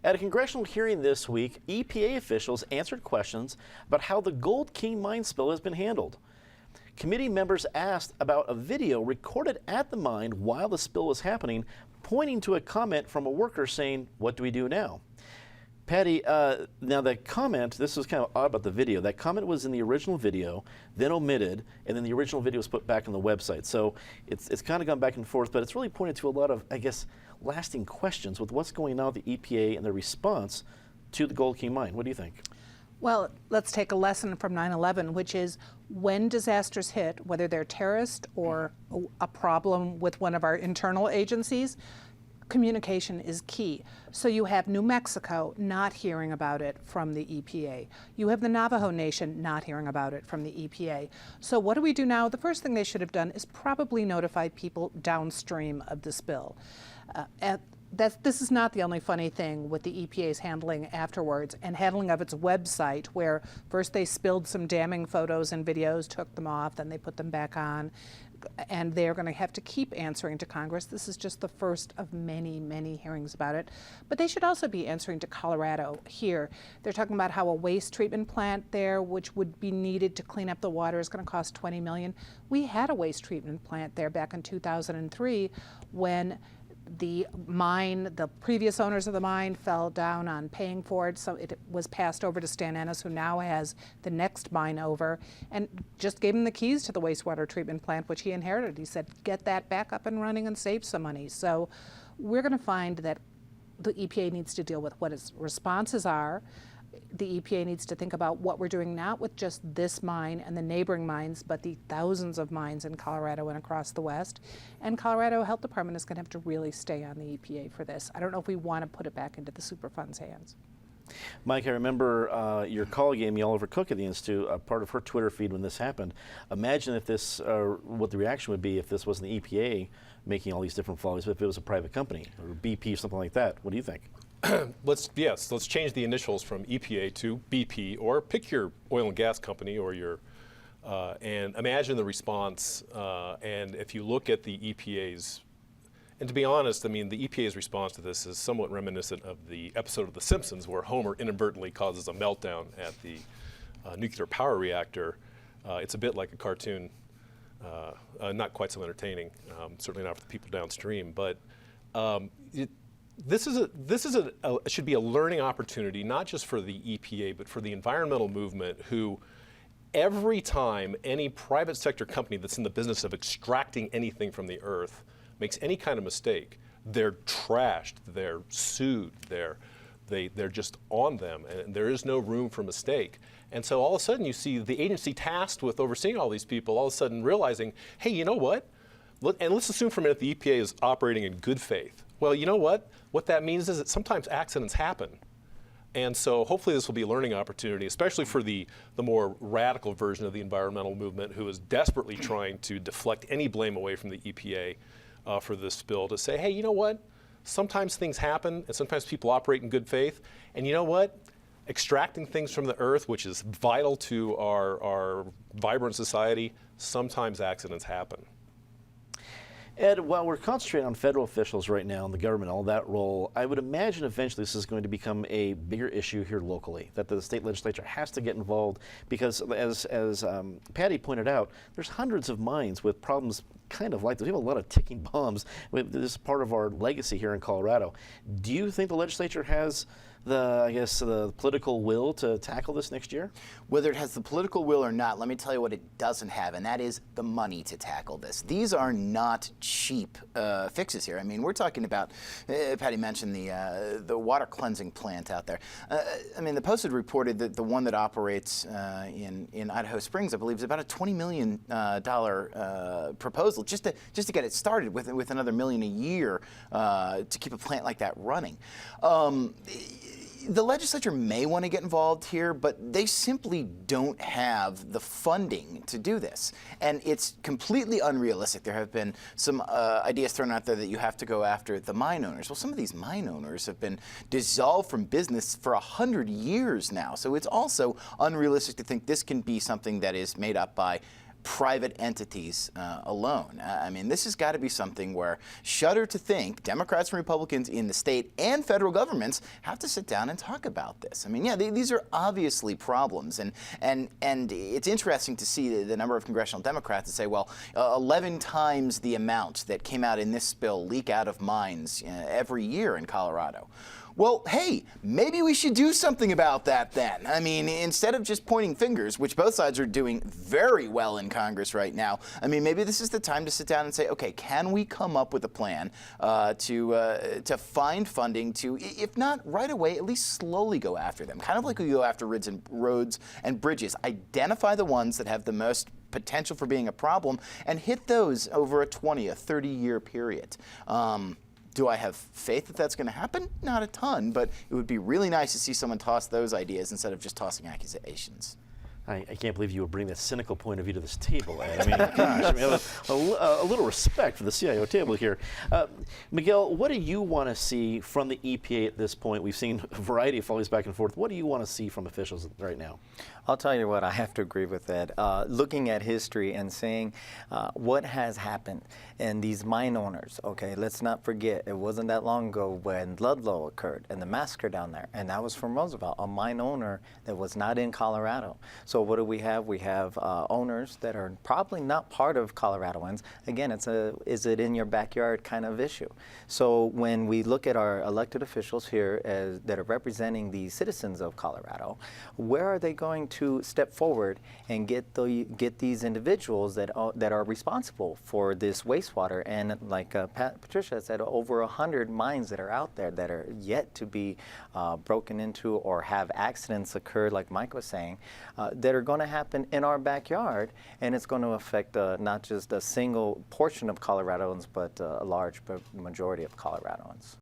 At a congressional hearing this week, EPA officials answered questions about how the Gold King mine spill has been handled. Committee members asked about a video recorded at the mine while the spill was happening, pointing to a comment from a worker saying, "What do we do now?" Patty, now that comment, this was kind of odd about the video. That comment was in the original video, then omitted, and then the original video was put back on the website. So it's kind of gone back and forth, but it's really pointed to a lot of, I guess, lasting questions with what's going on with the EPA and their response to the Gold King mine. What do you think? Well, let's take a lesson from 9/11, which is when disasters hit, whether they're terrorist or a problem with one of our internal agencies, communication is key. So you have New Mexico not hearing about it from the EPA. You have the Navajo Nation not hearing about it from the EPA. So what do we do now? The first thing they should have done is probably notify people downstream of the spill. This is not the only funny thing with the EPA's handling afterwards and handling of its website, where first they spilled some damning photos and videos, took them off, then they put them back on, and they're going to have to keep answering to Congress. This is just the first of many, many hearings about it. But they should also be answering to Colorado here. They're talking about how a waste treatment plant there, which would be needed to clean up the water, is going to cost $20 million. We had a waste treatment plant there back in 2003 when the mine, the previous owners of the mine fell down on paying for it, so it was passed over to Stan Ennis, who now has the next mine over, and just gave him the keys to the wastewater treatment plant, which he inherited. He said, get that back up and running and save some money. So we're going to find that the EPA needs to deal with what its responses are. The EPA needs to think about what we're doing, not with just this mine and the neighboring mines, but the thousands of mines in Colorado and across the West. And Colorado Health Department is going to have to really stay on the EPA for this. I don't know if we want to put it back into the Superfund's hands. Mike, I remember your colleague Amy Oliver Cook at the Institute, part of her Twitter feed when this happened. Imagine if this, what the reaction would be if this wasn't the EPA making all these different follows, but if it was a private company or BP or something like that. What do you think? Let's change the initials from EPA to BP, or pick your oil and gas company or your, and imagine the response. And if you look at the EPA's, and to be honest, I mean, the EPA's response to this is somewhat reminiscent of the episode of The Simpsons where Homer inadvertently causes a meltdown at the nuclear power reactor. It's a bit like a cartoon, not quite so entertaining, certainly not for the people downstream, but This should be a learning opportunity, not just for the EPA, but for the environmental movement, who every time any private sector company that's in the business of extracting anything from the earth makes any kind of mistake, they're trashed, they're sued, they're just on them, and there is no room for mistake. And so all of a sudden you see the agency tasked with overseeing all these people all of a sudden realizing, hey, you know what? And let's assume for a minute the EPA is operating in good faith. Well, you know what? What that means is that sometimes accidents happen. And so hopefully this will be a learning opportunity, especially for the more radical version of the environmental movement who is desperately trying to deflect any blame away from the EPA for this spill, to say, hey, you know what? Sometimes things happen and sometimes people operate in good faith. And you know what? Extracting things from the earth, which is vital to our vibrant society, sometimes accidents happen. Ed, while we're concentrating on federal officials right now and the government, all that role, I would imagine eventually this is going to become a bigger issue here locally, that the state legislature has to get involved because, as Patty pointed out, there's hundreds of mines with problems kind of like this. We have a lot of ticking bombs. This is part of our legacy here in Colorado. Do you think the legislature has the political will to tackle this next year? Whether it has the political will or not, let me tell you what it doesn't have, and that is the money to tackle this. These are not cheap fixes here. I mean, we're talking about, Patty mentioned the water cleansing plant out there. I mean, the Post had reported that the one that operates in Idaho Springs, I believe, is about a $20 million proposal just to get it started with another $1 million a year to keep a plant like that running. The legislature may want to get involved here, but they simply don't have the funding to do this. And it's completely unrealistic. There have been some ideas thrown out there that you have to go after the mine owners. Well, some of these mine owners have been dissolved from business for 100 years now. So it's also unrealistic to think this can be something that is made up by private entities alone. I mean, this has got to be something where, shudder to think, Democrats and Republicans in the state and federal governments have to sit down and talk about this. I mean, yeah, these are obviously problems, and it's interesting to see the number of congressional Democrats that say, well, 11 times the amount that came out in this bill leak out of mines every year in Colorado. Well, hey, maybe we should do something about that then. I mean, instead of just pointing fingers, which both sides are doing very well in Congress right now, I mean, maybe this is the time to sit down and say, okay, can we come up with a plan to find funding to, if not right away, at least slowly go after them? Kind of like we go after roads and bridges. Identify the ones that have the most potential for being a problem and hit those over a 20, a 30-year period. Do I have faith that that's going to happen? Not a ton, but it would be really nice to see someone toss those ideas instead of just tossing accusations. I can't believe you would bring that cynical point of view to this table, Ed. I mean, gosh, I mean, a little respect for the CIO table here. Miguel, what do you want to see from the EPA at this point? We've seen a variety of fallings back and forth. What do you want to see from officials right now? I'll tell you what, I have to agree with Ed. Looking at history and saying what has happened, and these mine owners, okay, let's not forget, it wasn't that long ago when Ludlow occurred and the massacre down there, and that was from Roosevelt, a mine owner that was not in Colorado. So what do we have? We have owners that are probably not part of Coloradoans. Again, it's a is it in your backyard kind of issue. So when we look at our elected officials here that are representing the citizens of Colorado, where are they going to step forward and get these individuals that are responsible for this wastewater? And like Patricia said, over 100 mines that are out there that are yet to be broken into or have accidents occur, like Mike was saying, that are going to happen in our backyard, and it's going to affect not just a single portion of Coloradoans, but a large majority of Coloradoans.